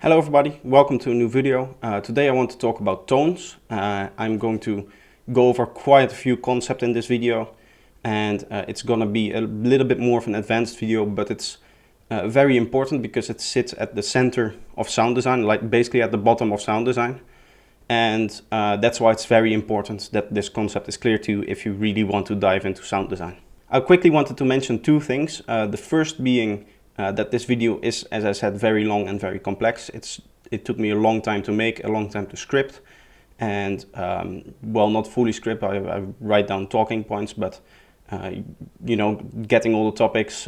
Hello everybody, welcome to a new video. Today I want to talk about tones. I'm going to go over quite a few concepts in this video, and it's gonna be a little bit more of an advanced video, but it's very important because it sits at the center of sound design, like basically at the bottom of sound design. And that's why it's very important that this concept is clear to you if you really want to dive into sound design. I quickly wanted to mention two things. The first being that this video is, as I said, very long and very complex. It took me a long time to make, a long time to script, and well, not fully script. I write down talking points, but you know, getting all the topics,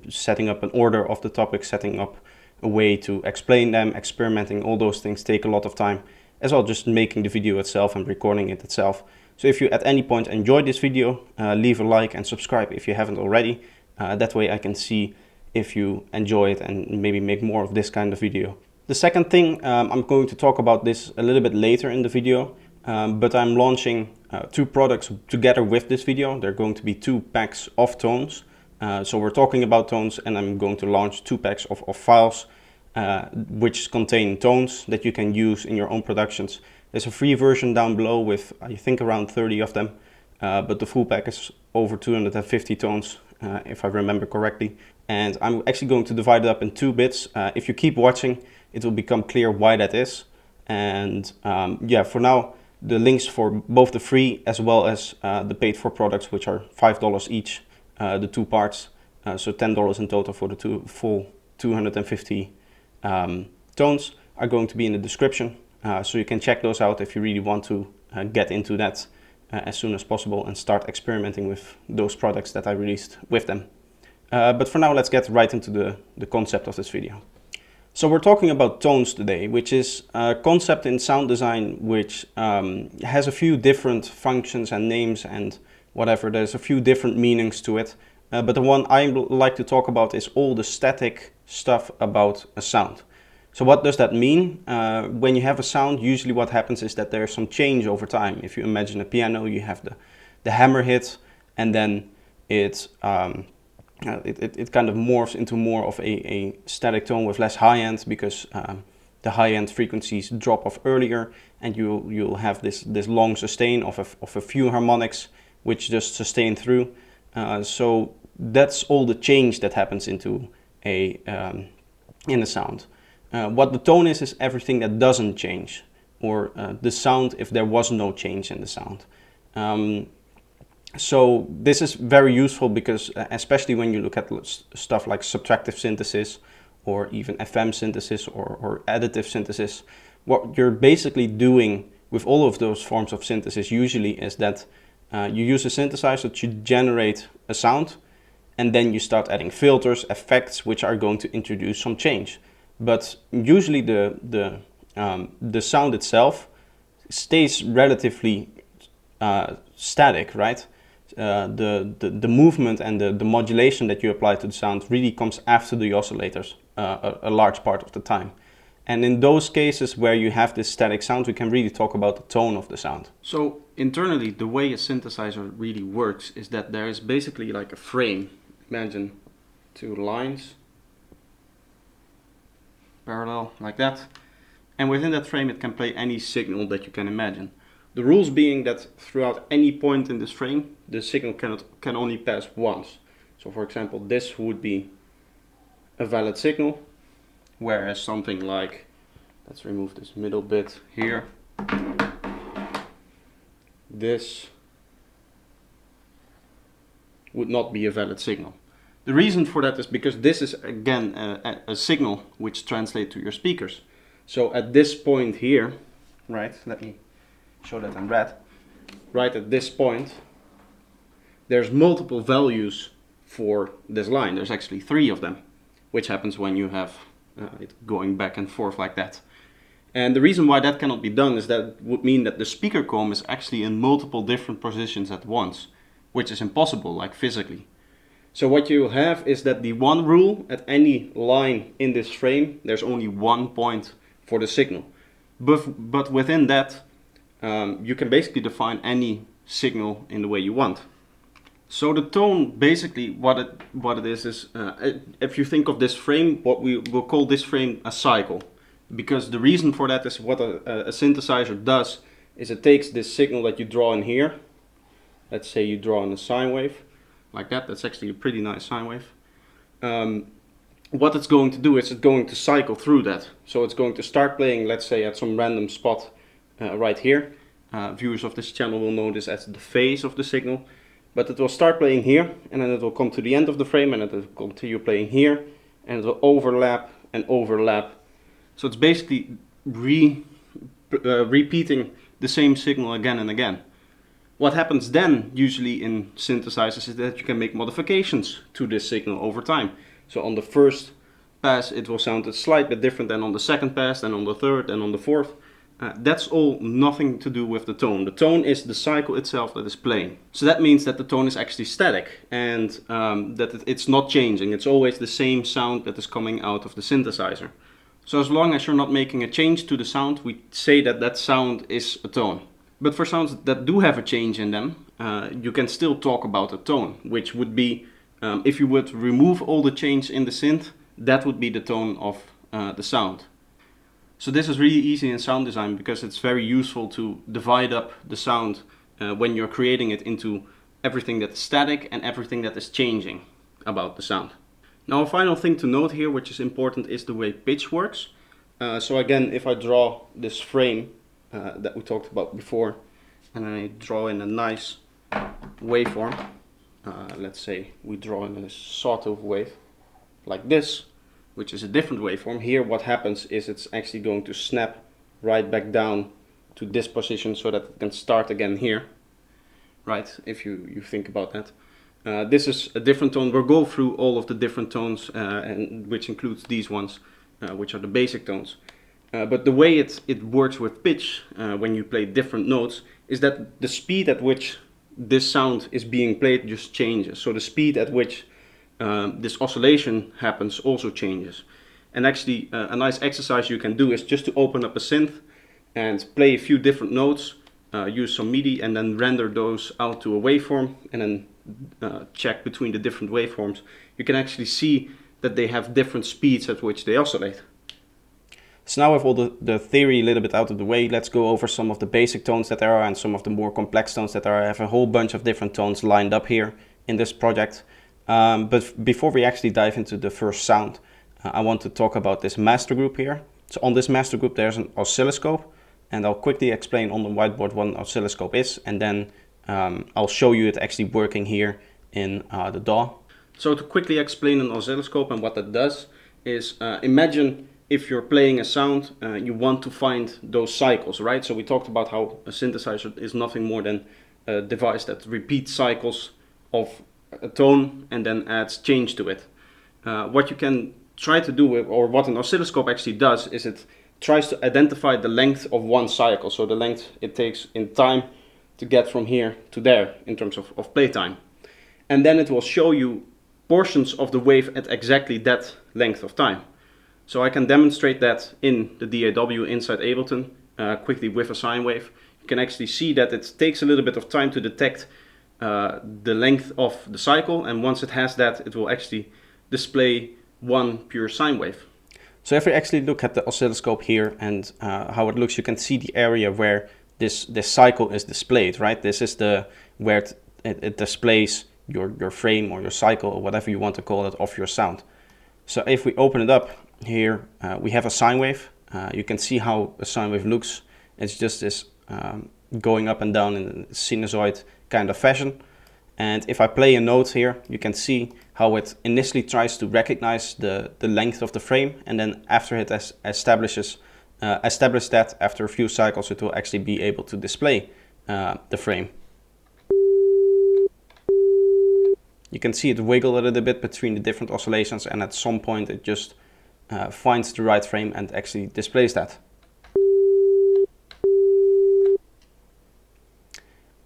setting up an order of the topics, setting up a way to explain them, experimenting, all those things take a lot of time, as well just making the video itself and recording it itself. So if you at any point enjoyed this video, leave a like and subscribe if you haven't already. That way I can see if you enjoy it and maybe make more of this kind of video. The second thing, I'm going to talk about this a little bit later in the video, but I'm launching two products together with this video. They're going to be two packs of tones. So we're talking about tones, and I'm going to launch two packs of files which contain tones that you can use in your own productions. There's a free version down below with, I think, around 30 of them, but the full pack is over 250 tones, if I remember correctly. And I'm actually going to divide it up in two bits. If you keep watching, it will become clear why that is. And yeah, for now, the links for both the free as well as the paid for products, which are $5 each, the two parts, so $10 in total for the full 250 tones, are going to be in the description. So you can check those out if you really want to get into that as soon as possible and start experimenting with those products that I released with them. But for now, let's get right into the concept of this video. So we're talking about tones today, which is a concept in sound design which has a few different functions and names and whatever. There's a few different meanings to it. But the one I like to talk about is all the static stuff about a sound. So what does that mean? When you have a sound, usually what happens is that there's some change over time. If you imagine a piano, you have the hammer hit, and then it kind of morphs into more of a static tone with less high end, because the high end frequencies drop off earlier, and you'll have this long sustain of a few harmonics which just sustain through. So that's all the change that happens into in a sound. What the tone is everything that doesn't change, or the sound if there was no change in the sound. So this is very useful because especially when you look at stuff like subtractive synthesis or even FM synthesis or additive synthesis, what you're basically doing with all of those forms of synthesis usually is that you use a synthesizer to generate a sound, and then you start adding filters, effects, which are going to introduce some change. But usually the sound itself stays relatively static, right? The movement and the modulation that you apply to the sound really comes after the oscillators a large part of the time. And in those cases where you have this static sound, we can really talk about the tone of the sound. So internally, the way a synthesizer really works is that there is basically like a frame. Imagine two lines parallel like that, and within that frame it can play any signal that you can imagine. The rules being that throughout any point in this frame, the signal can only pass once. So for example, this would be a valid signal, whereas something like, let's remove this middle bit here, this would not be a valid signal. The reason for that is because this is again a signal which translates to your speakers. So at this point here, right, let me show that in red. Right at this point, there's multiple values for this line. There's actually 3 of them, which happens when you have it going back and forth like that. And the reason why that cannot be done is that would mean that the speaker comb is actually in multiple different positions at once, which is impossible, like physically. So what you have is that the one rule at any line in this frame, there's only one point for the signal. But within that, you can basically define any signal in the way you want. So the tone, basically what it is if you think of this frame, what we will call this frame a cycle. because the reason for that is what a synthesizer does is it takes this signal that you draw in here. Let's say you draw in a sine wave like that. That's actually a pretty nice sine wave. What it's going to do is it's going to cycle through that. So it's going to start playing, let's say, at some random spot right here. Viewers of this channel will know this as the phase of the signal. But it will start playing here, and then it will come to the end of the frame, and it will continue playing here, and it will overlap and overlap. So it's basically repeating the same signal again and again. What happens then, usually in synthesizers, is that you can make modifications to this signal over time. So on the first pass it will sound a slight bit different than on the second pass, and on the third, and on the fourth. That's all nothing to do with the tone. The tone is the cycle itself that is playing. So that means that the tone is actually static, and that it's not changing. It's always the same sound that is coming out of the synthesizer. So as long as you're not making a change to the sound, we say that that sound is a tone. But for sounds that do have a change in them, you can still talk about a tone, which would be, if you would remove all the change in the synth, that would be the tone of the sound. So this is really easy in sound design because it's very useful to divide up the sound when you're creating it into everything that is static and everything that is changing about the sound. Now a final thing to note here, which is important, is the way pitch works. So again, if I draw this frame that we talked about before, and I draw in a nice waveform, let's say we draw in a sawtooth wave like this, which is a different waveform. Here what happens is it's actually going to snap right back down to this position so that it can start again here, right, if you think about that. This is a different tone. We'll go through all of the different tones, and which includes these ones, which are the basic tones. But the way it works with pitch, when you play different notes, is that the speed at which this sound is being played just changes. So the speed at which this oscillation happens also changes. And actually a nice exercise you can do is just to open up a synth and play a few different notes, use some MIDI, and then render those out to a waveform, and then check between the different waveforms. You can actually see that they have different speeds at which they oscillate. So now with all the theory a little bit out of the way, let's go over some of the basic tones that there are and some of the more complex tones that there are. I have a whole bunch of different tones lined up here in this project. But before we actually dive into the first sound, I want to talk about this master group here. So on this master group there's an oscilloscope, and I'll quickly explain on the whiteboard what an oscilloscope is, and then I'll show you it actually working here in the DAW. So to quickly explain an oscilloscope and what that does is, imagine if you're playing a sound, you want to find those cycles, right? So we talked about how a synthesizer is nothing more than a device that repeats cycles of a tone and then adds change to it. What you can try to do, or what an oscilloscope actually does, is it tries to identify the length of one cycle, so the length it takes in time to get from here to there in terms of play time. And then it will show you portions of the wave at exactly that length of time. So I can demonstrate that in the DAW inside Ableton quickly with a sine wave. You can actually see that it takes a little bit of time to detect the length of the cycle, and once it has that, it will actually display one pure sine wave. So if we actually look at the oscilloscope here and how it looks, you can see the area where this cycle is displayed, right? This is where it displays your frame or your cycle or whatever you want to call it of your sound. So if we open it up here, we have a sine wave. You can see how a sine wave looks. It's just this going up and down in a sinusoid kind of fashion. And if I play a note here, you can see how it initially tries to recognize the length of the frame, and then after it establishes that, after a few cycles, it will actually be able to display the frame. You can see it wiggle a little bit between the different oscillations, and at some point it just finds the right frame and actually displays that.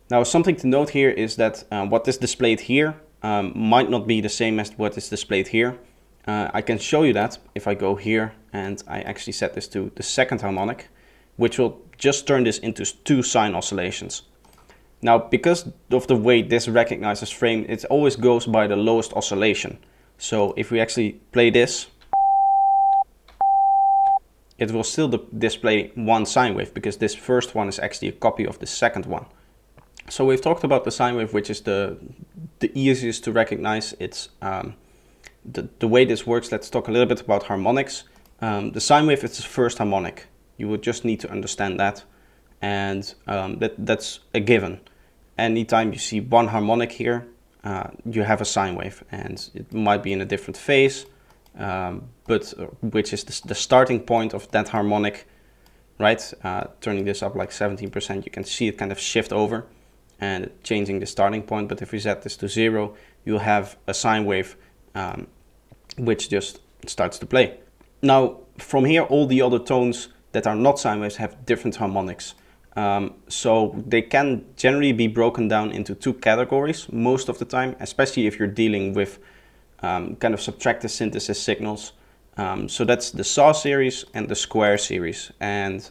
Now, something to note here is that what is displayed here might not be the same as what is displayed here. I can show you that if I go here and I actually set this to the second harmonic, which will just turn this into 2 sine oscillations. Now, because of the way this recognizes frame, it always goes by the lowest oscillation. So if we actually play this, it will still display one sine wave because this first one is actually a copy of the second one. So we've talked about the sine wave, which is the easiest to recognize. It's the way this works. Let's talk a little bit about harmonics. The sine wave is the first harmonic. You would just need to understand that, and that's a given. Anytime you see one harmonic here, you have a sine wave, and it might be in a different phase, but which is the starting point of that harmonic, right? Turning this up like 17%, you can see it kind of shift over and changing the starting point. But if we set this to 0, you'll have a sine wave which just starts to play. Now, from here, all the other tones that are not sine waves have different harmonics. So they can generally be broken down into two categories most of the time, especially if you're dealing with kind of subtractive synthesis signals. So that's the saw series and the square series. And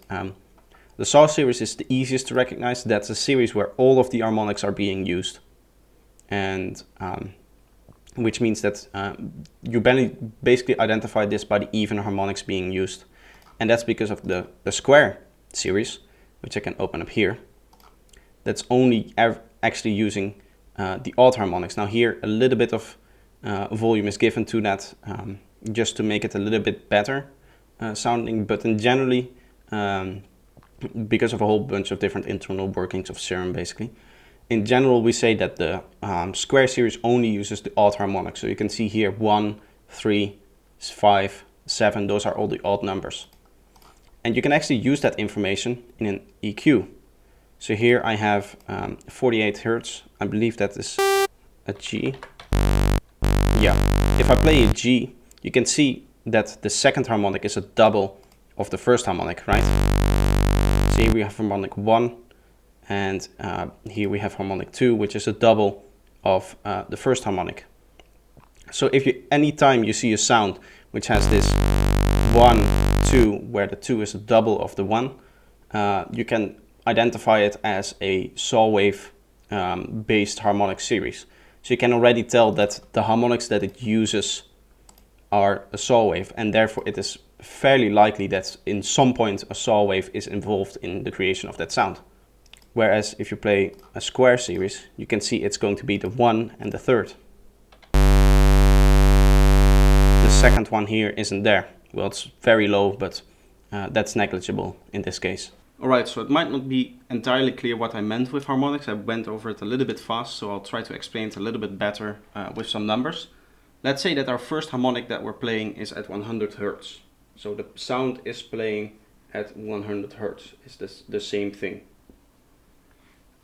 the saw series is the easiest to recognize. That's a series where all of the harmonics are being used. And which means that you basically identify this by the even harmonics being used. And that's because of the square series, which I can open up here. That's only actually using the odd harmonics. Now here, a little bit of volume is given to that just to make it a little bit better sounding, but in generally, because of a whole bunch of different internal workings of serum basically, in general we say that the square series only uses the odd harmonics. So you can see here 1, 3, 5, 7, those are all the odd numbers. And you can actually use that information in an EQ. So here I have 48 Hertz. I believe that is a G. Yeah, if I play a G, you can see that the second harmonic is a double of the first harmonic, right? So here we have harmonic 1, and here we have harmonic 2, which is a double of the first harmonic. So if anytime you see a sound which has this 1, 2, where the 2 is a double of the 1, you can identify it as a saw wave based harmonic series. So you can already tell that the harmonics that it uses are a saw wave, and therefore it is fairly likely that in some point a saw wave is involved in the creation of that sound. Whereas if you play a square series, you can see it's going to be the 1 and the third. The second one here isn't there. Well, it's very low, but that's negligible in this case. Alright, so it might not be entirely clear what I meant with harmonics. I went over it a little bit fast, so I'll try to explain it a little bit better with some numbers. Let's say that our first harmonic that we're playing is at 100 Hertz. So the sound is playing at 100 Hertz. It's the same thing.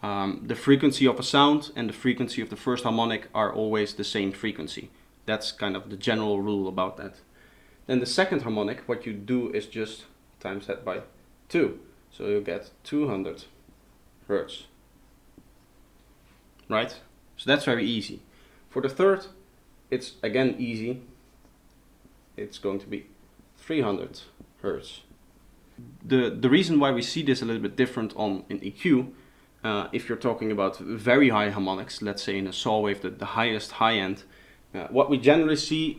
The frequency of a sound and the frequency of the first harmonic are always the same frequency. That's kind of the general rule about that. Then the second harmonic, what you do is just times that by 2. So you get 200 Hertz. Right? So that's very easy. For the third, it's again easy. It's going to be 300 Hertz. The reason why we see this a little bit different in EQ, if you're talking about very high harmonics, let's say in a saw wave, the highest high end, what we generally see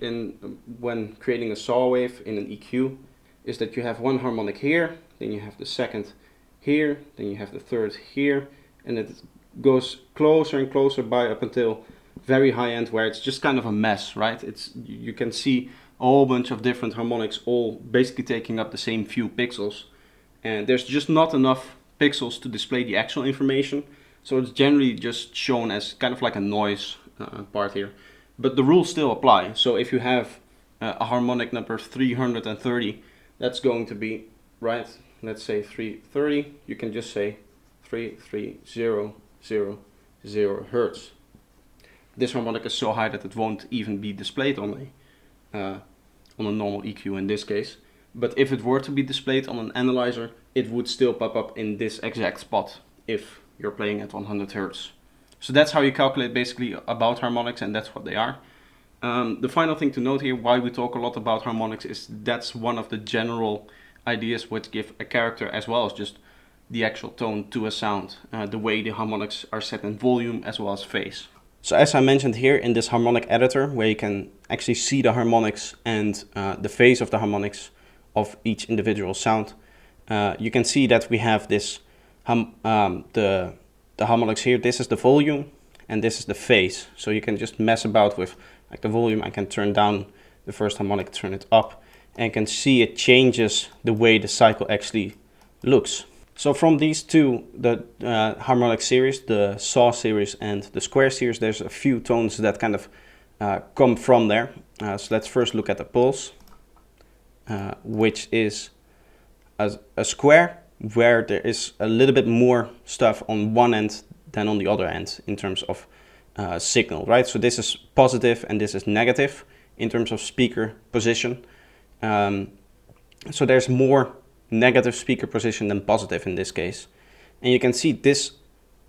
when creating a saw wave in an EQ is that you have one harmonic here, then you have the second here, then you have the third here, and it goes closer and closer by up until very high end, where it's just kind of a mess, right? You can see a whole bunch of different harmonics all basically taking up the same few pixels, and there's just not enough pixels to display the actual information, so it's generally just shown as kind of like a noise part here. But the rules still apply. So if you have a harmonic number 330, that's going to be, right, let's say 330, you can just say 33000 Hertz. This harmonic is so high that it won't even be displayed on a normal EQ in this case. But if it were to be displayed on an analyzer, it would still pop up in this exact spot if you're playing at 100 Hertz. So that's how you calculate basically about harmonics, and that's what they are. The final thing to note here, why we talk a lot about harmonics, is that's one of the general ideas which give a character as well as just the actual tone to a sound, the way the harmonics are set in volume as well as phase. So as I mentioned here in this harmonic editor, where you can actually see the harmonics and the phase of the harmonics of each individual sound. You can see that we have this the harmonics here. This is the volume and this is the phase. So you can just mess about with like the volume. I can turn down the first harmonic, turn it up, and you can see it changes the way the cycle actually looks. So from these two, the harmonic series, the saw series and the square series, there's a few tones that kind of come from there. So let's first look at the pulse, which is a square where there is a little bit more stuff on one end than on the other end in terms of signal, right? So this is positive and this is negative in terms of speaker position. So there's more negative speaker position than positive in this case. And you can see this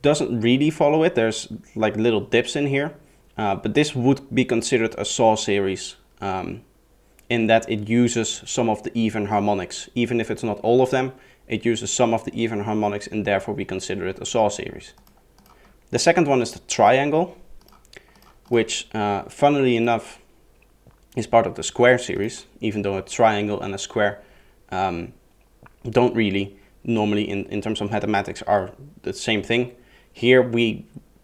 doesn't really follow it. There's like little dips in here, but this would be considered a saw series in that it uses some of the even harmonics. Even if it's not all of them, it uses some of the even harmonics, and therefore we consider it a saw series. The second one is the triangle, which funnily enough is part of the square series, even though a triangle and a square don't really normally in terms of mathematics are the same thing. Here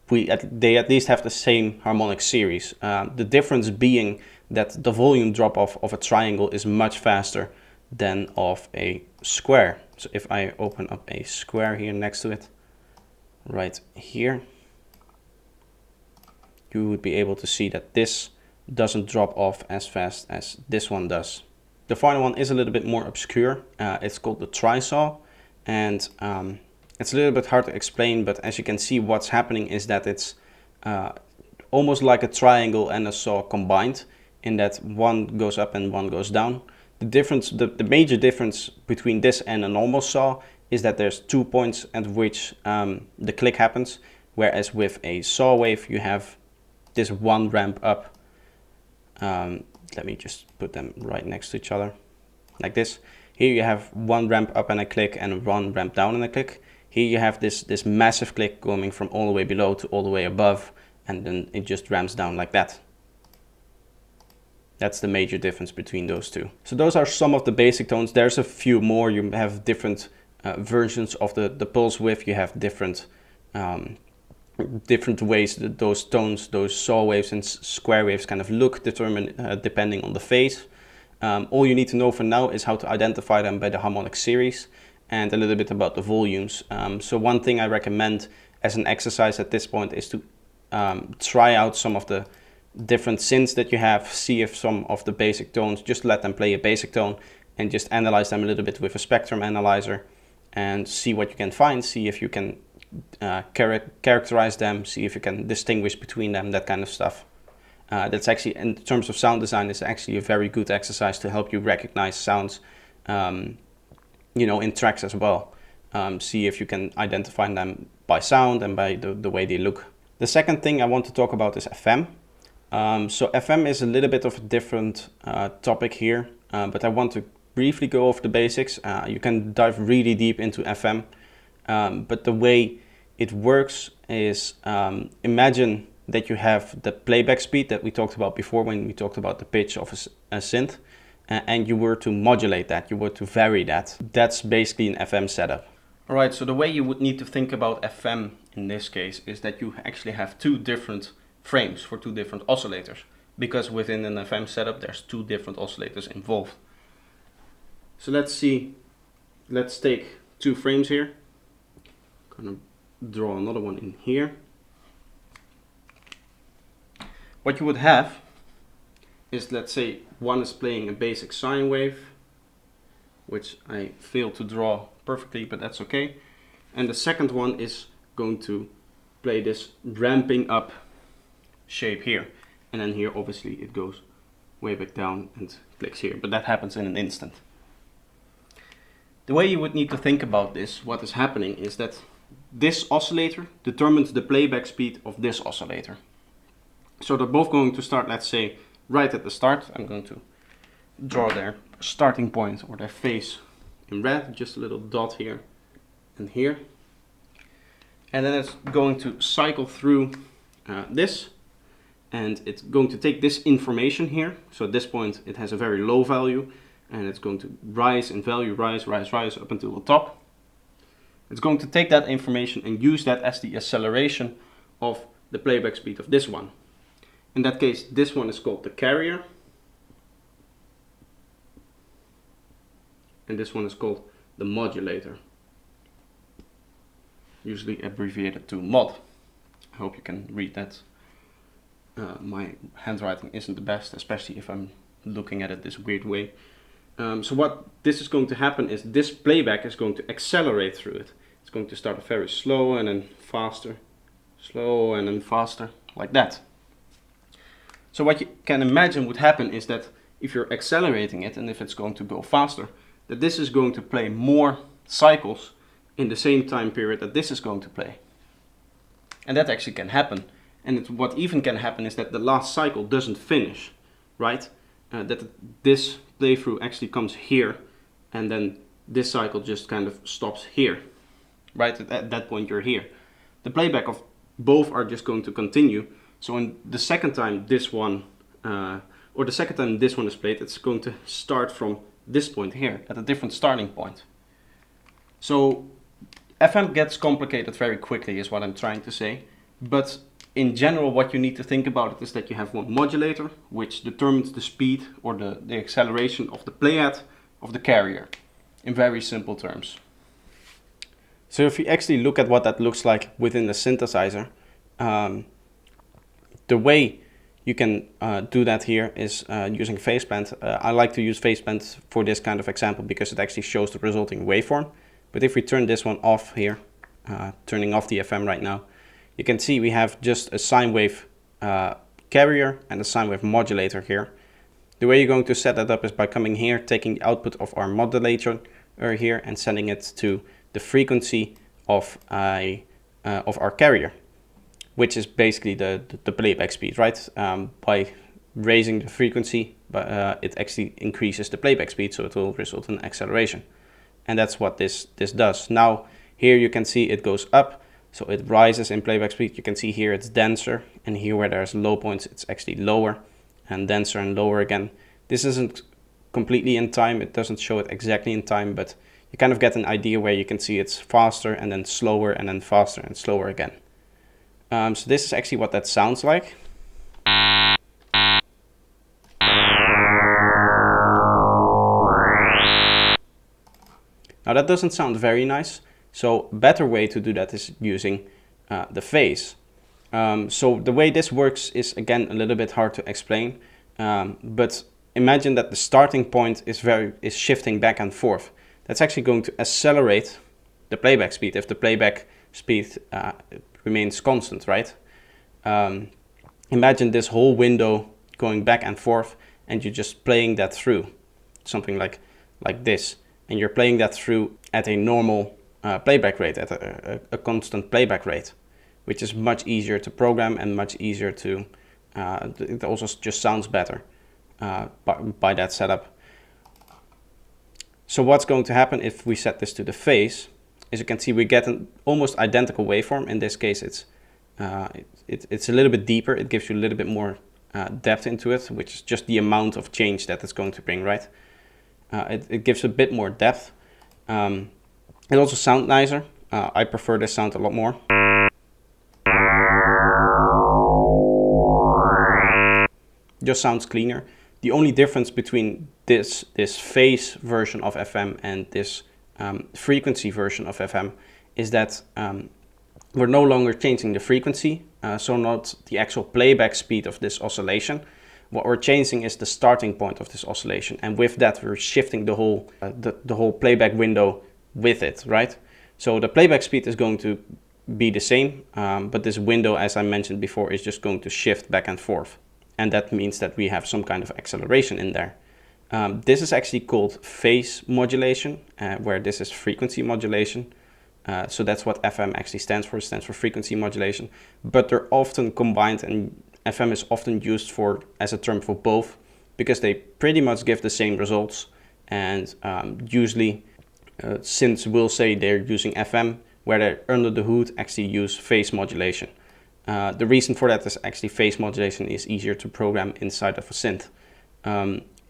they at least have the same harmonic series. The difference being that the volume drop off of a triangle is much faster than of a square. So if I open up a square here next to it, right here, you would be able to see that this doesn't drop off as fast as this one does. The final one is a little bit more obscure. It's called the trisaw, and it's a little bit hard to explain, but as you can see, what's happening is that it's almost like a triangle and a saw combined, in that one goes up and one goes down. The major difference between this and a normal saw is that there's 2 points at which the click happens, whereas with a saw wave you have this one ramp up. Let me just put them right next to each other, like this. Here you have one ramp up and a click and one ramp down and a click. Here you have this massive click going from all the way below to all the way above, and then it just ramps down like that. That's the major difference between those two. So those are some of the basic tones. There's a few more. You have different versions of the pulse width. You have different ways that those tones, those saw waves and square waves kind of look determined depending on the phase. All you need to know for now is how to identify them by the harmonic series and a little bit about the volumes. So one thing I recommend as an exercise at this point is to try out some of the different synths that you have, see if some of the basic tones, just let them play a basic tone and just analyze them a little bit with a spectrum analyzer and see what you can find, see if you can characterize them, see if you can distinguish between them, that kind of stuff. That's actually, in terms of sound design, is actually a very good exercise to help you recognize sounds, you know, in tracks as well. See if you can identify them by sound and by the way they look. The second thing I want to talk about is FM. So FM is a little bit of a different topic here, but I want to briefly go over the basics. You can dive really deep into FM. But the way it works is, imagine that you have the playback speed that we talked about before when we talked about the pitch of a synth, and you were to modulate that, you were to vary that. That's basically an FM setup. All right, so the way you would need to think about FM in this case is that you actually have two different frames for two different oscillators, because within an FM setup there's two different oscillators involved. So let's take two frames here. Gonna draw another one in here. What you would have is, let's say one is playing a basic sine wave, which I failed to draw perfectly, but that's okay. And the second one is going to play this ramping up shape here. And then here obviously it goes way back down and clicks here, but that happens in an instant. The way you would need to think about this, what is happening is that this oscillator determines the playback speed of this oscillator. So they're both going to start, let's say, right at the start. I'm going to draw their starting point or their phase in red, just a little dot here and here. And then it's going to cycle through this, and it's going to take this information here. So at this point it has a very low value, and it's going to rise in value, rise up until the top. It's going to take that information and use that as the acceleration of the playback speed of this one. In that case, this one is called the carrier, and this one is called the modulator, usually abbreviated to mod. I hope you can read that. My handwriting isn't the best, especially if I'm looking at it this weird way. So what this is going to happen is this playback is going to accelerate through it. It's going to start very slow and then faster, slow and then faster, like that. So what you can imagine would happen is that if you're accelerating it and if it's going to go faster, that this is going to play more cycles in the same time period that this is going to play. And that actually can happen. And what even can happen is that the last cycle doesn't finish, right? That this playthrough actually comes here, and then this cycle just kind of stops here, right? At that point you're here. The playback of both are just going to continue. So in the second time this one, or the second time this one is played, it's going to start from this point here at a different starting point. So FM gets complicated very quickly is what I'm trying to say, but in general what you need to think about it is that you have one modulator which determines the speed or the acceleration of the playhead of the carrier, in very simple terms. So if you actually look at what that looks like within the synthesizer, the way you can do that here is using phaseband. I like to use phaseband for this kind of example because it actually shows the resulting waveform. But if we turn this one off here, turning off the FM right now, you can see we have just a sine wave carrier and a sine wave modulator here. The way you're going to set that up is by coming here, taking the output of our modulator here and sending it to the frequency of our carrier, which is basically the playback speed, right? By raising the frequency, it actually increases the playback speed, so it will result in acceleration. And that's what this does. Now here you can see it goes up, so it rises in playback speed. You can see here it's denser, and here where there's low points it's actually lower and denser and lower again. This isn't completely in time, it doesn't show it exactly in time, but you kind of get an idea where you can see it's faster and then slower and then faster and slower again. So this is actually what that sounds like. Now that doesn't sound very nice, so a better way to do that is using the phase. So the way this works is again a little bit hard to explain, but imagine that the starting point is shifting back and forth. That's actually going to accelerate the playback speed if the playback speed remains constant, right? Imagine this whole window going back and forth and you're just playing that through, something like this. And you're playing that through at a normal playback rate, at a constant playback rate, which is much easier to program and much easier to, it also just sounds better by that setup. So what's going to happen if we set this to the phase, as you can see we get an almost identical waveform. In this case it's a little bit deeper, it gives you a little bit more depth into it, which is just the amount of change that it's going to bring, right? It gives a bit more depth. It also sounds nicer. I prefer this sound a lot more. Just sounds cleaner. The only difference between this phase version of FM and this frequency version of FM is that we're no longer changing the frequency, so not the actual playback speed of this oscillation. What we're changing is the starting point of this oscillation, and with that we're shifting the whole playback window with it, right? So the playback speed is going to be the same, but this window, as I mentioned before, is just going to shift back and forth, and that means that we have some kind of acceleration in there. This is actually called phase modulation, where this is frequency modulation. So that's what FM actually stands for. It stands for frequency modulation, but they're often combined, and FM is often used as a term for both because they pretty much give the same results, and usually synths will say they're using FM, where they under the hood actually use phase modulation. The reason for that is actually phase modulation is easier to program inside of a synth.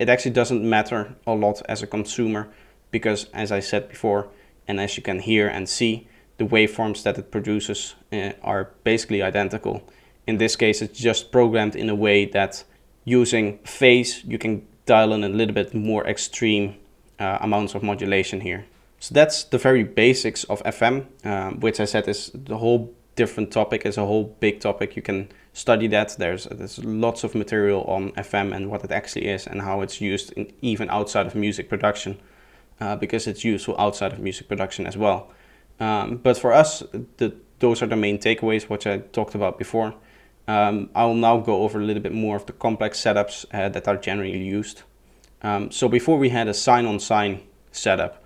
it actually doesn't matter a lot as a consumer, because as I said before, and as you can hear and see, the waveforms that it produces are basically identical. In this case, it's just programmed in a way that using phase, you can dial in a little bit more extreme amounts of modulation here. So that's the very basics of FM, which I said is the whole different topic, is a whole big topic. You can study that. There's lots of material on FM and what it actually is and how it's used even outside of music production, because it's useful outside of music production as well. But for us, those are the main takeaways, which I talked about before. I'll now go over a little bit more of the complex setups that are generally used. So before we had a sine on sine setup,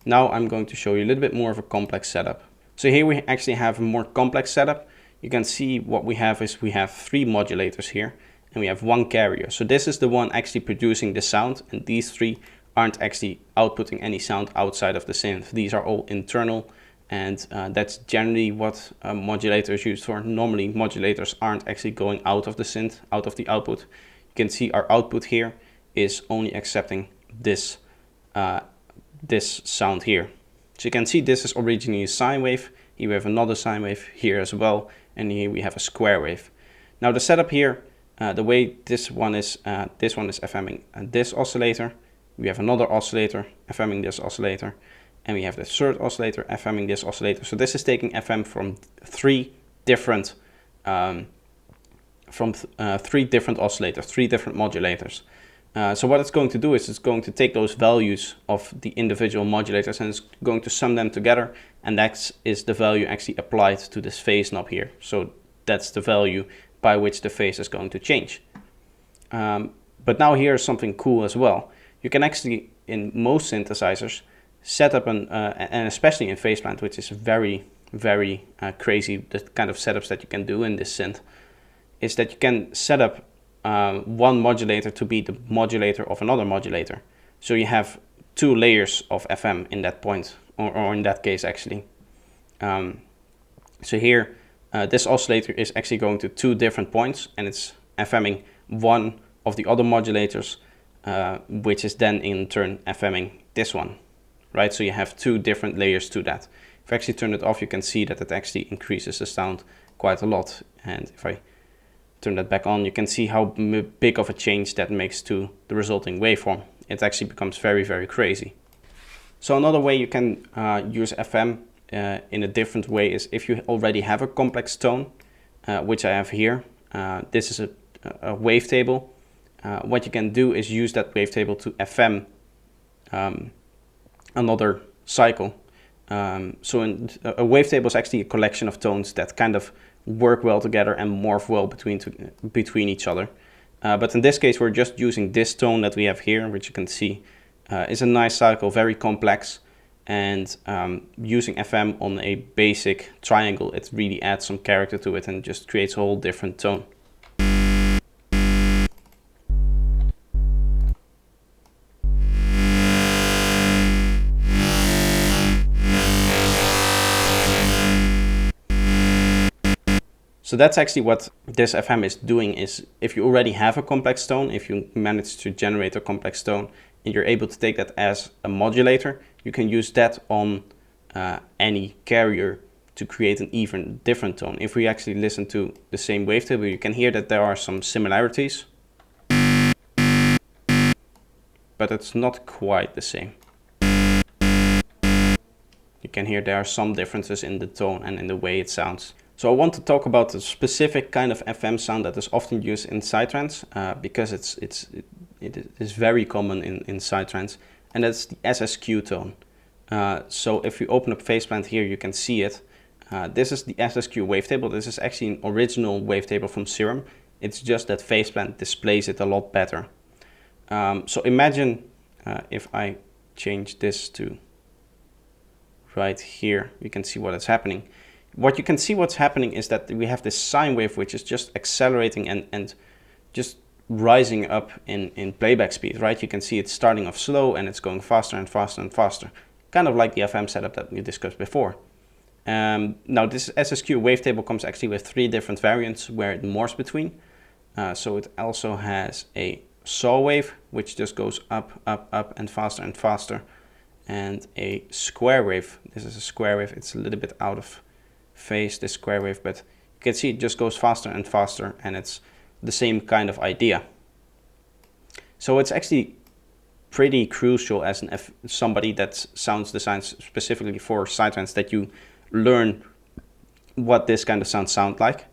now I'm going to show you a little bit more of a complex setup. So here we actually have a more complex setup. You can see what we have is we have 3 modulators here and we have 1 carrier. So this is the one actually producing the sound, and these 3 aren't actually outputting any sound outside of the synth. These are all internal, and that's generally what a modulator is used for. Normally modulators aren't actually going out of the synth, out of the output. You can see our output here is only accepting this this sound here. So you can see this is originally a sine wave. Here we have another sine wave here as well, and here we have a square wave. Now the setup here, the way this one is FMing this oscillator. We have another oscillator FMing this oscillator, and we have the third oscillator FMing this oscillator. So this is taking FM from 3 different oscillators, 3 different modulators. So what it's going to do is it's going to take those values of the individual modulators and it's going to sum them together, and that is the value actually applied to this phase knob here. So that's the value by which the phase is going to change. But now here's something cool as well. You can actually, in most synthesizers, set up and especially in phase plant, which is very, very crazy, the kind of setups that you can do in this synth, is that you can set up one modulator to be the modulator of another modulator. So you have 2 layers of FM in that point, or in that case actually. So here, this oscillator is actually going to 2 different points, and it's FMing one of the other modulators, which is then in turn FMing this one, right? So you have 2 different layers to that. If I actually turn it off, you can see that it actually increases the sound quite a lot. And if I turn that back on, you can see how big of a change that makes to the resulting waveform. It actually becomes very, very crazy. So another way you can use FM in a different way is if you already have a complex tone, which I have here. This is a wavetable. What you can do is use that wavetable to FM another cycle. So a wavetable is actually a collection of tones that kind of work well together and morph well between each other. But in this case, we're just using this tone that we have here, which you can see is a nice cycle, very complex. And using FM on a basic triangle, it really adds some character to it and just creates a whole different tone. So that's actually what this FM is doing, is if you already have a complex tone, if you manage to generate a complex tone and you're able to take that as a modulator, you can use that on any carrier to create an even different tone. If we actually listen to the same wavetable, you can hear that there are some similarities, but it's not quite the same. You can hear there are some differences in the tone and in the way it sounds. So I want to talk about the specific kind of FM sound that is often used in psytrance, because it is very common in psytrance, and that's the SSQ tone. So if you open up phase plant here, you can see it. This is the SSQ wavetable. This is actually an original wavetable from Serum. It's just that phase plant displays it a lot better. So imagine if I change this to right here, you can see what is happening. What you can see what's happening is that we have this sine wave which is just accelerating and just rising up in playback speed, right? You can see it's starting off slow and it's going faster and faster and faster, kind of like the FM setup that we discussed before. Now this SSQ wavetable comes actually with 3 different variants where it morphs between. So it also has a saw wave, which just goes up, up, up, and faster, and a square wave. This is a square wave. It's a little bit out of phase, this square wave, but you can see it just goes faster and faster, and it's the same kind of idea. So it's actually pretty crucial as somebody that sounds designs specifically for sidetrans that you learn what this kind of sound like.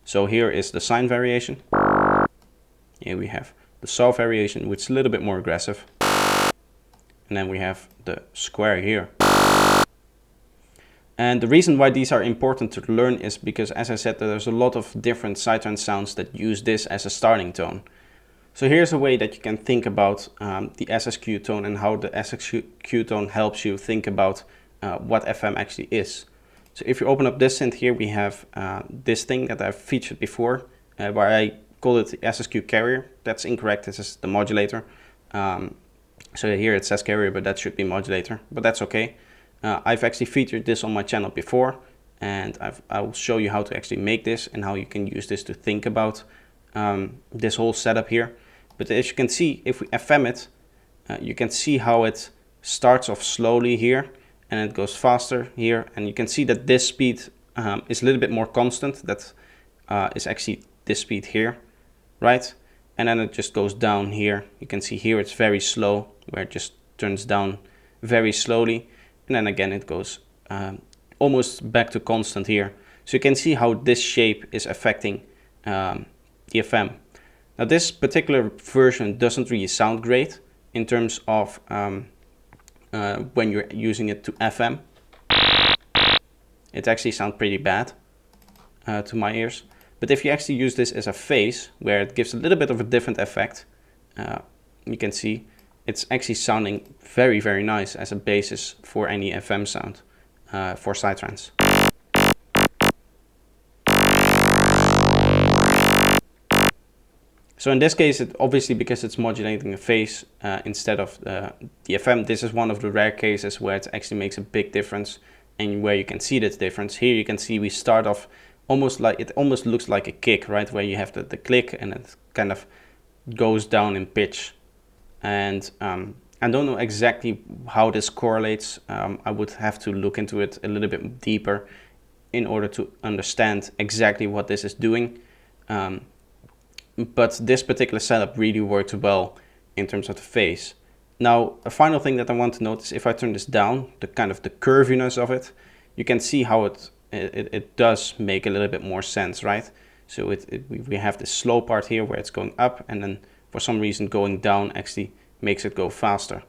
So here is the sine variation. Here we have the saw variation, which is a little bit more aggressive. And then we have the square here. And the reason why these are important to learn is because, as I said, there's a lot of different sidetrans sounds that use this as a starting tone. So here's a way that you can think about the SSQ tone and how the SSQ tone helps you think about what FM actually is. So if you open up this synth here, we have this thing that I've featured before, where I call it the SSQ carrier. That's incorrect, this is the modulator. So here it says carrier, but that should be modulator, but that's okay. I've actually featured this on my channel before, and I will show you how to actually make this and how you can use this to think about this whole setup here. But as you can see, if we FM it, you can see how it starts off slowly here, and it goes faster here, and you can see that this speed is a little bit more constant. That is actually this speed here, right? And then it just goes down here. You can see here it's very slow, where it just turns down very slowly, and then again it goes almost back to constant here. So you can see how this shape is affecting the FM. Now this particular version doesn't really sound great in terms of when you're using it to FM. It actually sounds pretty bad to my ears. But if you actually use this as a phase, where it gives a little bit of a different effect, you can see it's actually sounding very, very nice as a basis for any FM sound for sidetrans. So in this case, it obviously, because it's modulating a phase instead of the FM, this is one of the rare cases where it actually makes a big difference and where you can see this difference. Here you can see we start off almost like, it almost looks like a kick, right? Where you have the click and it kind of goes down in pitch. And I don't know exactly how this correlates. I would have to look into it a little bit deeper in order to understand exactly what this is doing. But this particular setup really worked well in terms of the phase. Now, a final thing that I want to notice, if I turn this down, the kind of the curviness of it, you can see how it does make a little bit more sense, right? So we have this slow part here where it's going up, and then for some reason going down actually makes it go faster.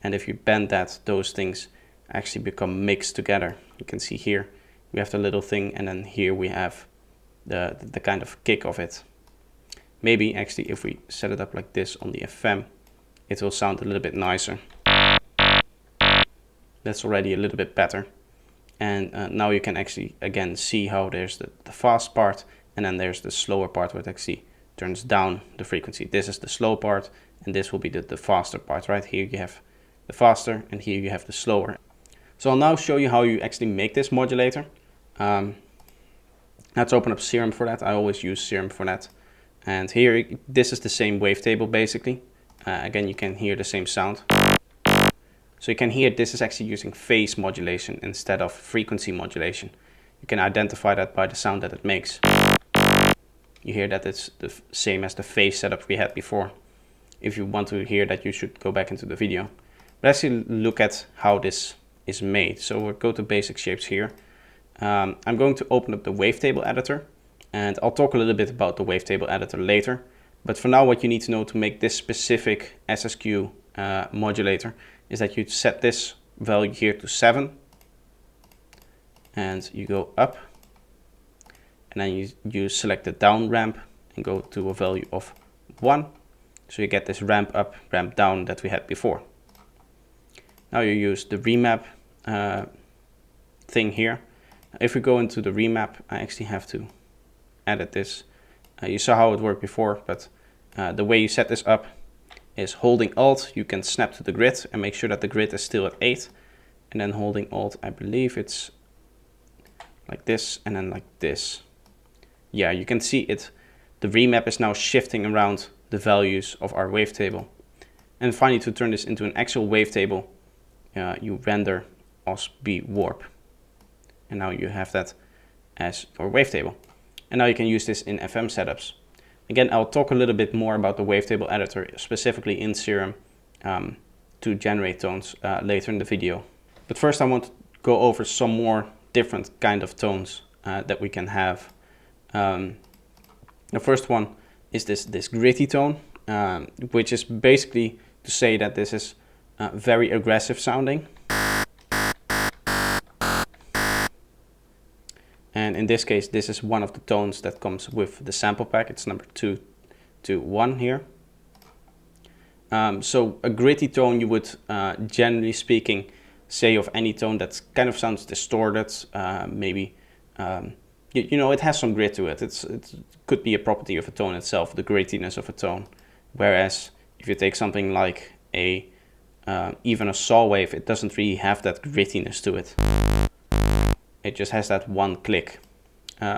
And if you bend that, those things actually become mixed together. You can see here we have the little thing, and then here we have the kind of kick of it. Maybe actually if we set it up like this on the FM, it will sound a little bit nicer. That's already a little bit better. And now you can actually again see how there's the fast part, and then there's the slower part where it actually turns down the frequency. This is the slow part, and this will be the faster part, right? Here you have the faster, and here you have the slower. So I'll now show you how you actually make this modulator. Let's open up Serum for that. I always use Serum for that. And here, this is the same wavetable basically. Again, you can hear the same sound. So you can hear this is actually using phase modulation instead of frequency modulation. You can identify that by the sound that it makes. You hear that it's the same as the phase setup we had before. If you want to hear that, you should go back into the video. But actually look at how this is made. So we'll go to basic shapes here. I'm going to open up the wavetable editor. And I'll talk a little bit about the wavetable editor later. But for now, what you need to know to make this specific SSQ modulator is that you set this value here to 7. And you go up. And then you select the down ramp and go to a value of 1. So you get this ramp up, ramp down that we had before. Now you use the remap thing here. If we go into the remap, I actually have to edit this. You saw how it worked before, but the way you set this up is holding Alt. You can snap to the grid and make sure that the grid is still at 8, and then holding Alt, I believe it's like this and then like this. Yeah, you can see it. The remap is now shifting around the values of our wavetable. And finally, to turn this into an actual wavetable, you render osb warp. And now you have that as your wavetable. And now you can use this in FM setups. Again, I'll talk a little bit more about the wavetable editor, specifically in Serum, to generate tones later in the video. But first I want to go over some more different kind of tones that we can have. The first one is this gritty tone, which is basically to say that this is very aggressive sounding. And in this case, this is one of the tones that comes with the sample pack. It's number 221 here. So a gritty tone, you would, generally speaking, say of any tone that kind of sounds distorted, maybe, you know, it has some grit to it. It could be a property of a tone itself, the grittiness of a tone. Whereas if you take something like even a saw wave, it doesn't really have that grittiness to it. It just has that one click.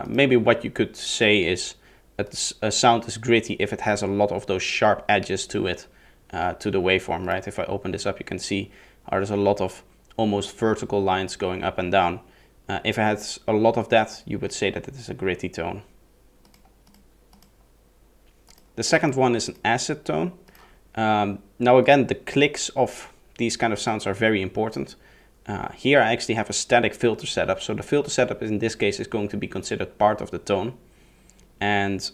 Maybe what you could say is a sound is gritty if it has a lot of those sharp edges to it, to the waveform, right? If I open this up, you can see there's a lot of almost vertical lines going up and down. If it has a lot of that, you would say that it is a gritty tone. The second one is an acid tone. Now again, the clicks of these kind of sounds are very important. Here I actually have a static filter setup. So the filter setup in this case is going to be considered part of the tone. And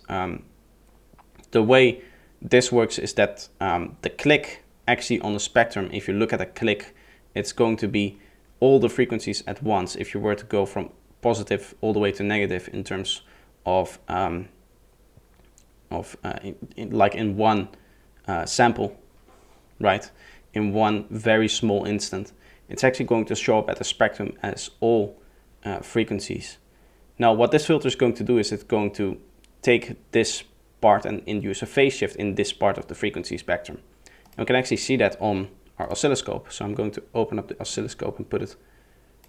the way this works is that the click actually on the spectrum, if you look at a click, it's going to be all the frequencies at once. If you were to go from positive all the way to negative in terms of like in one sample, right? In one very small instant. It's actually going to show up at the spectrum as all frequencies. Now what this filter is going to do is it's going to take this part and induce a phase shift in this part of the frequency spectrum. And we can actually see that on our oscilloscope. So I'm going to open up the oscilloscope and put it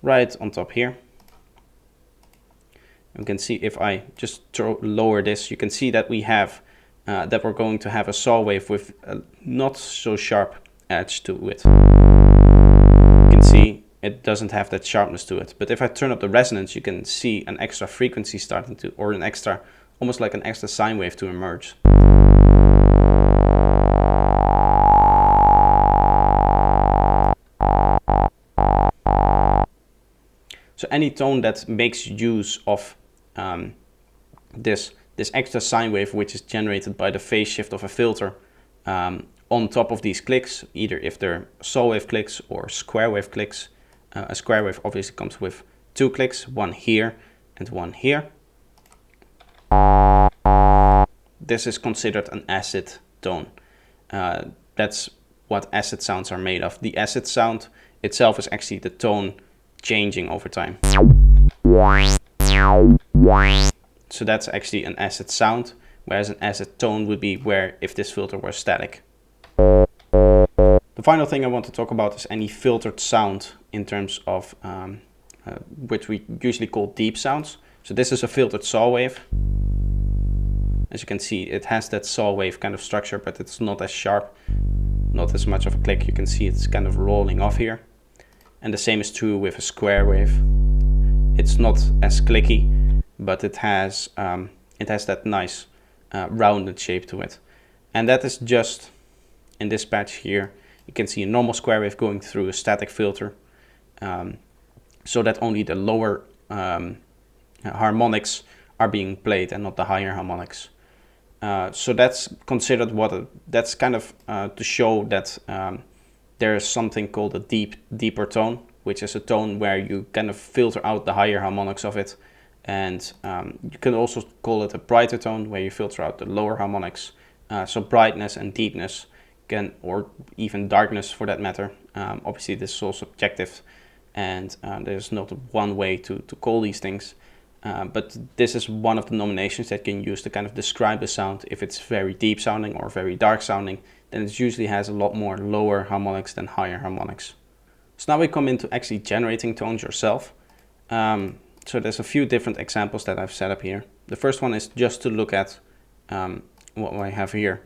right on top here. You can see if I just lower this, you can see that we have that we're going to have a saw wave with a not so sharp edge to it. See, it doesn't have that sharpness to it. But if I turn up the resonance, you can see an extra frequency starting to, or an extra, almost like an extra sine wave to emerge. So any tone that makes use of this extra sine wave, which is generated by the phase shift of a filter, on top of these clicks, either if they're saw wave clicks or square wave clicks. A square wave obviously comes with two clicks, one here and one here. This is considered an acid tone. That's what acid sounds are made of. The acid sound itself is actually the tone changing over time. So that's actually an acid sound, whereas an acid tone would be where if this filter were static. The final thing I want to talk about is any filtered sound in terms of which we usually call deep sounds. So this is a filtered saw wave. As you can see, it has that saw wave kind of structure, but it's not as sharp, not as much of a click. You can see it's kind of rolling off here. And the same is true with a square wave. It's not as clicky, but it has that nice rounded shape to it. And that is just in this patch here. You can see a normal square wave going through a static filter, so that only the lower harmonics are being played and not the higher harmonics. So that's considered that's kind of to show that there is something called a deeper tone, which is a tone where you kind of filter out the higher harmonics of it. And you can also call it a brighter tone, where you filter out the lower harmonics. So brightness and deepness can, or even darkness for that matter. Obviously this is all subjective, and there's not one way to call these things. But this is one of the nominations that can use to kind of describe a sound. If it's very deep sounding or very dark sounding, then it usually has a lot more lower harmonics than higher harmonics. So now we come into actually generating tones yourself. So there's a few different examples that I've set up here. The first one is just to look at what I have here.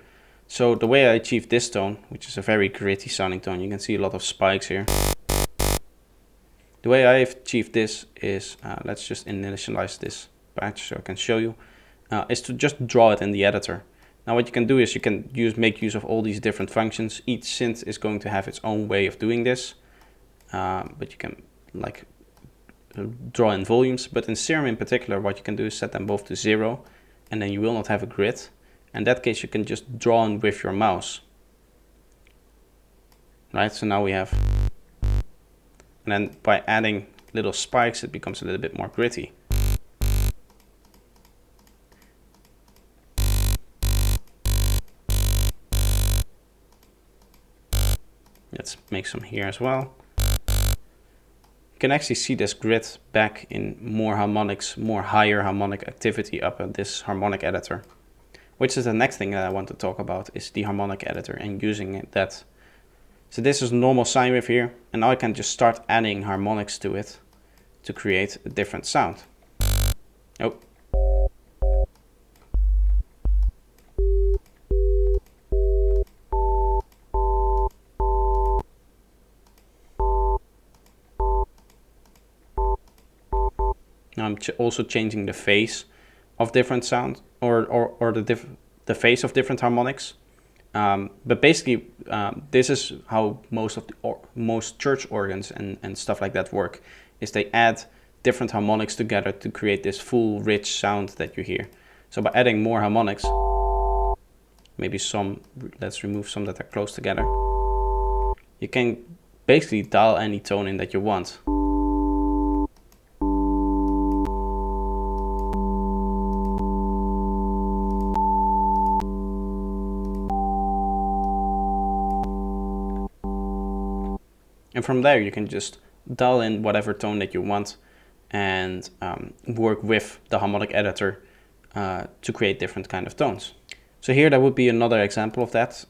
So the way I achieve this tone, which is a very gritty sounding tone, you can see a lot of spikes here. The way I achieve this is, let's just initialize this patch so I can show you, is to just draw it in the editor. Now what you can do is you can make use of all these different functions. Each synth is going to have its own way of doing this, but you can like draw in volumes. But in Serum in particular, what you can do is set them both to 0, and then you will not have a grid. In that case, you can just draw in with your mouse. Right, so now we have, and then by adding little spikes, it becomes a little bit more gritty. Let's make some here as well. You can actually see this grid back in more harmonics, more higher harmonic activity up at this harmonic editor. Which is the next thing that I want to talk about, is the harmonic editor and using that. So this is a normal sine wave here, and now I can just start adding harmonics to it to create a different sound. Oh. Now I'm also changing the phase of different sound, or the phase of different harmonics. But basically, this is how most church organs and stuff like that work, is they add different harmonics together to create this full rich sound that you hear. So by adding more harmonics, maybe some, let's remove some that are close together, you can basically dial any tone in that you want. And from there you can just dial in whatever tone that you want and work with the harmonic editor to create different kind of tones. So here that would be another example of that.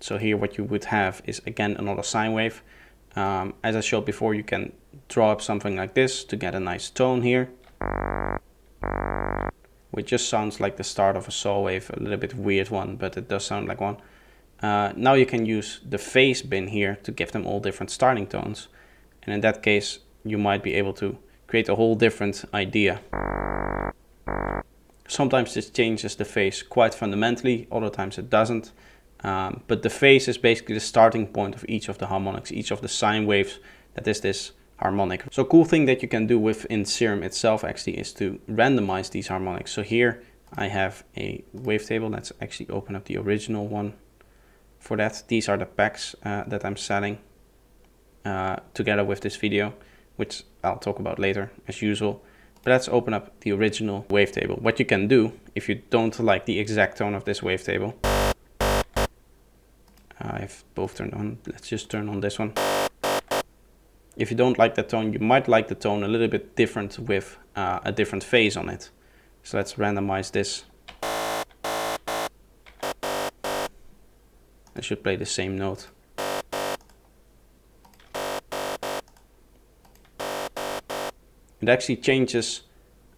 So here what you would have is again another sine wave. As I showed before, you can draw up something like this to get a nice tone here, which just sounds like the start of a saw wave, a little bit weird one, but it does sound like one. Now you can use the phase bin here to give them all different starting tones, and in that case you might be able to create a whole different idea. Sometimes this changes the phase quite fundamentally, other times it doesn't, but the phase is basically the starting point of each of the harmonics, each of the sine waves that is this harmonic. So a cool thing that you can do within Serum itself actually is to randomize these harmonics. So here I have a wavetable. Let's actually open up the original one. For that, these are the packs that I'm selling together with this video, which I'll talk about later as usual. But let's open up the original wavetable. What you can do if you don't like the exact tone of this wavetable, I've both turned on. Let's just turn on this one. If you don't like that tone, you might like the tone a little bit different with a different phase on it. So let's randomize this. I should play the same note. It actually changes,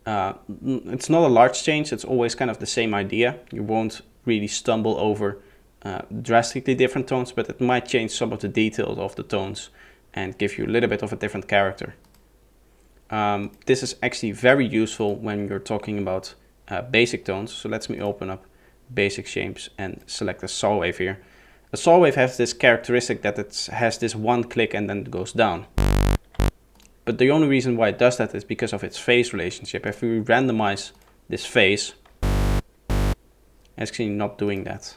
it's not a large change, it's always kind of the same idea. You won't really stumble over drastically different tones, but it might change some of the details of the tones and give you a little bit of a different character. This is actually very useful when you're talking about basic tones. So let me open up basic shapes and select a saw wave here. A saw wave has this characteristic that it has this one click and then it goes down. But the only reason why it does that is because of its phase relationship. If we randomize this phase, it's actually not doing that,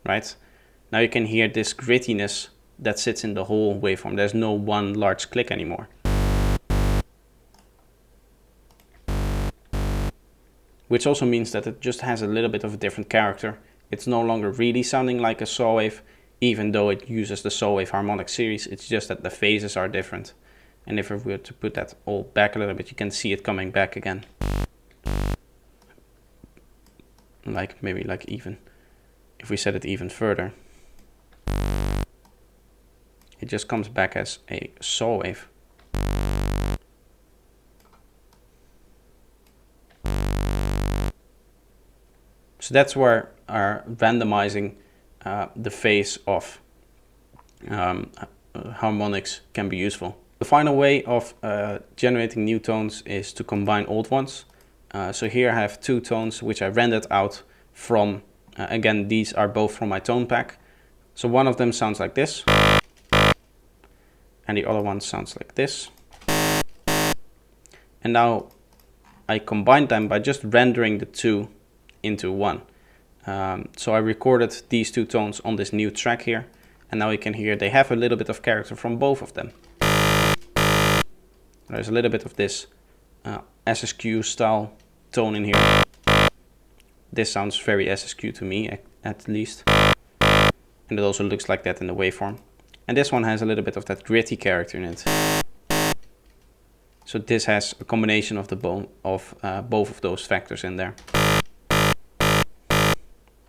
right? Now you can hear this grittiness that sits in the whole waveform. There's no one large click anymore. Which also means that it just has a little bit of a different character. It's no longer really sounding like a saw wave, even though it uses the saw wave harmonic series. It's just that the phases are different. And if we were to put that all back a little bit, you can see it coming back again. Like maybe like even, if we set it even further, it just comes back as a saw wave. So that's where our randomizing the phase of harmonics can be useful. The final way of generating new tones is to combine old ones. So here I have two tones which I rendered out from, again, these are both from my tone pack. So one of them sounds like this, and the other one sounds like this. And now I combined them by just rendering the two into one. So I recorded these two tones on this new track here, and now you can hear they have a little bit of character from both of them. There's a little bit of this SSQ style tone in here. This sounds very SSQ to me, at least. And it also looks like that in the waveform. And this one has a little bit of that gritty character in it. So this has a combination of both of those factors in there.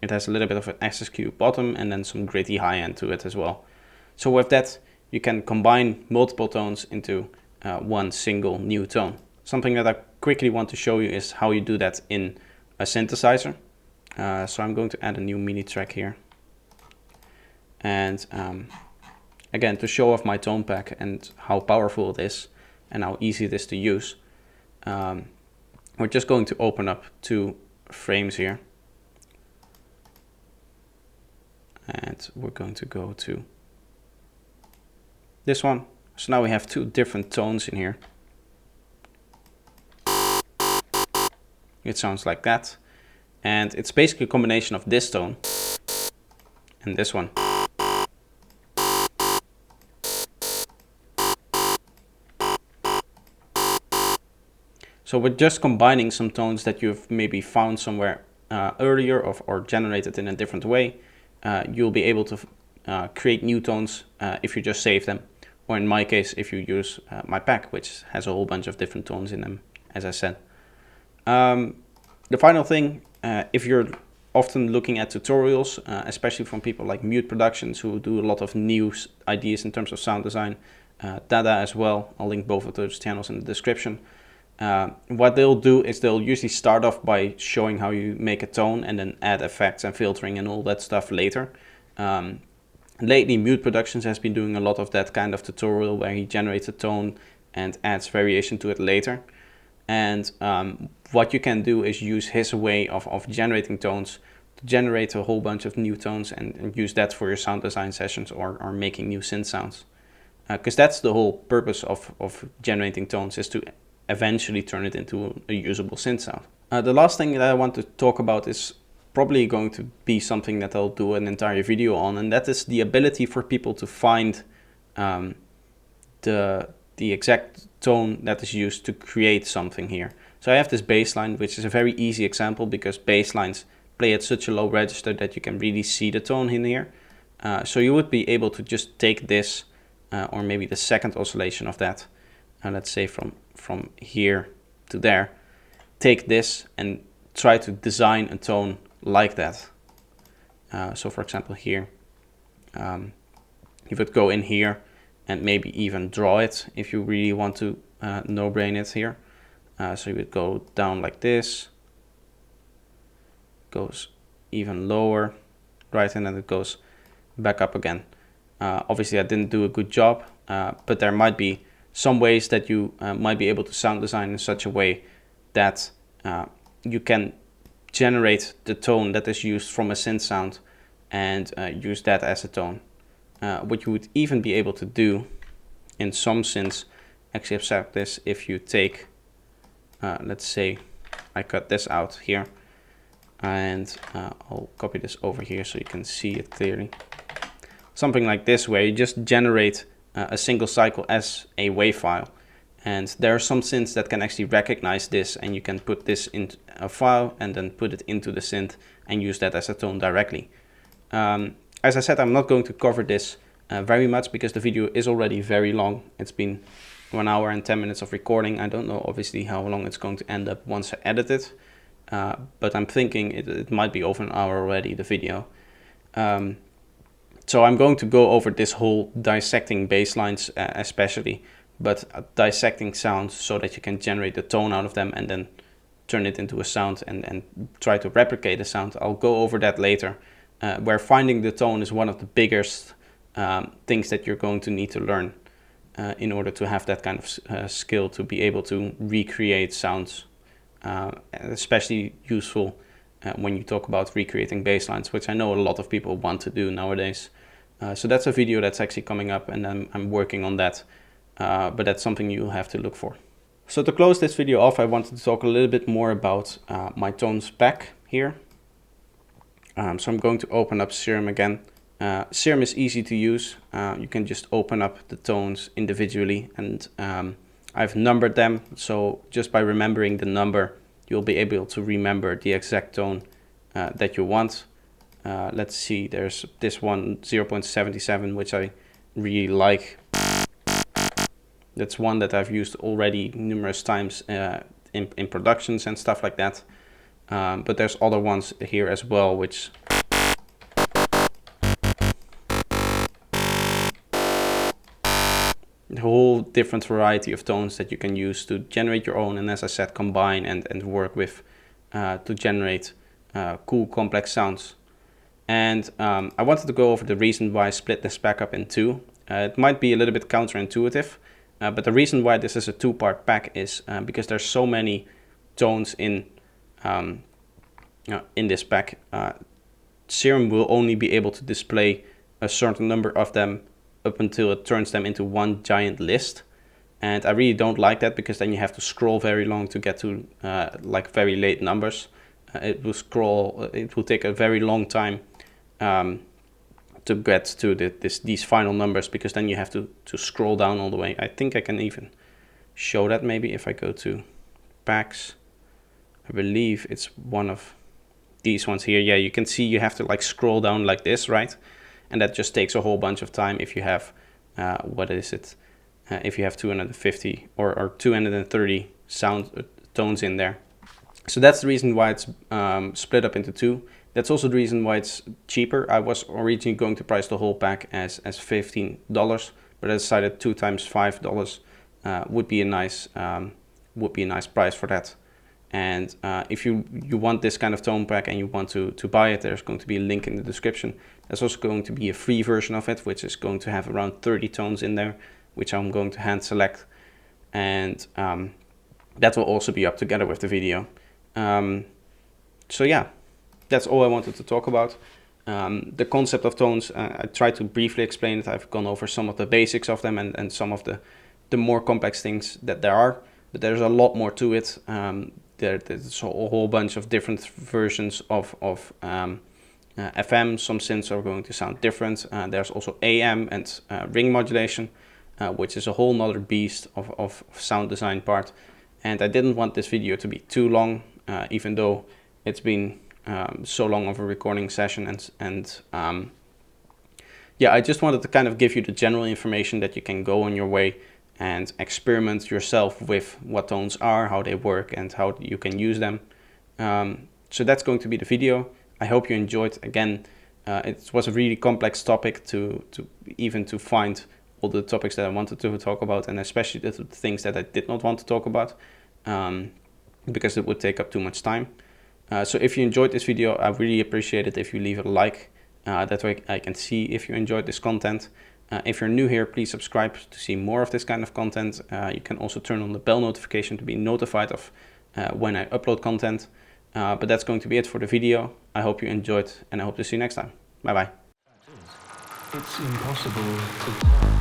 It has a little bit of an SSQ bottom and then some gritty high end to it as well. So with that, you can combine multiple tones into one single new tone. Something that I quickly want to show you is how you do that in a synthesizer. So I'm going to add a new MIDI track here. And again, to show off my tone pack and how powerful it is and how easy it is to use, we're just going to open up two frames here. And we're going to go to this one. So now we have two different tones in here. It sounds like that. And it's basically a combination of this tone and this one. So we're just combining some tones that you've maybe found somewhere earlier or generated in a different way. You'll be able to create new tones if you just save them, or in my case, if you use my pack, which has a whole bunch of different tones in them, as I said. The final thing, if you're often looking at tutorials, especially from people like Mute Productions, who do a lot of new ideas in terms of sound design, Dada as well, I'll link both of those channels in the description. What they'll do is they'll usually start off by showing how you make a tone and then add effects and filtering and all that stuff later. Lately, Mute Productions has been doing a lot of that kind of tutorial where he generates a tone and adds variation to it later. And what you can do is use his way of generating tones to generate a whole bunch of new tones and use that for your sound design sessions or making new synth sounds. Because that's the whole purpose of generating tones, is to eventually turn it into a usable synth sound. The last thing that I want to talk about is probably going to be something that I'll do an entire video on, and that is the ability for people to find the exact tone that is used to create something here. So I have this bass line, which is a very easy example because bass lines play at such a low register that you can really see the tone in here. So you would be able to just take this, or maybe the second oscillation of that, let's say from here to there, take this and try to design a tone like that. So for example here, you would go in here and maybe even draw it if you really want to no-brain it here. So you would go down like this, goes even lower, right, and then it goes back up again. Obviously I didn't do a good job, but there might be some ways that you might be able to sound design in such a way that you can generate the tone that is used from a synth sound and use that as a tone. What you would even be able to do in some synths, actually accept this, if you take, let's say I cut this out here, and I'll copy this over here so you can see it clearly. Something like this, where you just generate a single cycle as a wave file. And there are some synths that can actually recognize this, and you can put this into a file and then put it into the synth and use that as a tone directly. As I said, I'm not going to cover this very much because the video is already very long. It's been 1 hour and 10 minutes of recording. I don't know obviously how long it's going to end up once I edit it, but I'm thinking it might be over an hour already, the video. So I'm going to go over this whole dissecting bass lines especially, but dissecting sounds so that you can generate the tone out of them and then turn it into a sound and try to replicate the sound. I'll go over that later. where finding the tone is one of the biggest things that you're going to need to learn in order to have that kind of skill to be able to recreate sounds, especially useful when you talk about recreating bass lines, which I know a lot of people want to do nowadays. So that's a video that's actually coming up, and I'm working on that, but that's something you'll have to look for. So to close this video off, I wanted to talk a little bit more about my tones pack here. So I'm going to open up Serum again. Serum is easy to use. You can just open up the tones individually, and I've numbered them. So just by remembering the number, you'll be able to remember the exact tone that you want. Let's see, there's this one, 0.77, which I really like. That's one that I've used already numerous times in productions and stuff like that. But there's other ones here as well, which a whole different variety of tones that you can use to generate your own, and as I said, combine and work with to generate cool, complex sounds. And I wanted to go over the reason why I split this pack up in two. It might be a little bit counterintuitive, but the reason why this is a two-part pack is because there's so many tones in this pack. Serum will only be able to display a certain number of them up until it turns them into one giant list, and I really don't like that, because then you have to scroll very long to get to like very late numbers. It will take a very long time to get to these final numbers, because then you have to scroll down all the way. I think I can even show that maybe if I go to packs. I believe it's one of these ones here. Yeah, you can see you have to like scroll down like this, right? And that just takes a whole bunch of time if you have, what is it? If you have 250 or 230 tones in there. So that's the reason why it's split up into two. That's also the reason why it's cheaper. I was originally going to price the whole pack as $15, but I decided 2 times $5 would be a nice price for that. And if you want this kind of tone pack and you want to buy it, there's going to be a link in the description. There's also going to be a free version of it, which is going to have around 30 tones in there, which I'm going to hand select. And that will also be up together with the video. So yeah, that's all I wanted to talk about. The concept of tones, I tried to briefly explain it. I've gone over some of the basics of them and some of the more complex things that there are, but there's a lot more to it. There's a whole bunch of different versions of FM. Some synths are going to sound different. There's also AM and ring modulation, which is a whole nother beast of sound design part. And I didn't want this video to be too long, even though it's been so long of a recording session. And yeah, I just wanted to kind of give you the general information that you can go on your way and experiment yourself with what tones are, how they work, and how you can use them. So that's going to be the video. I hope you enjoyed. Again, it was a really complex topic to find all the topics that I wanted to talk about, and especially the things that I did not want to talk about, because it would take up too much time. So if you enjoyed this video, I really appreciate it if you leave a like. That way I can see if you enjoyed this content. If you're new here, please subscribe to see more of this kind of content. You can also turn on the bell notification to be notified of when I upload content. But that's going to be it for the video. I hope you enjoyed, and I hope to see you next time. Bye bye. It's impossible to tell.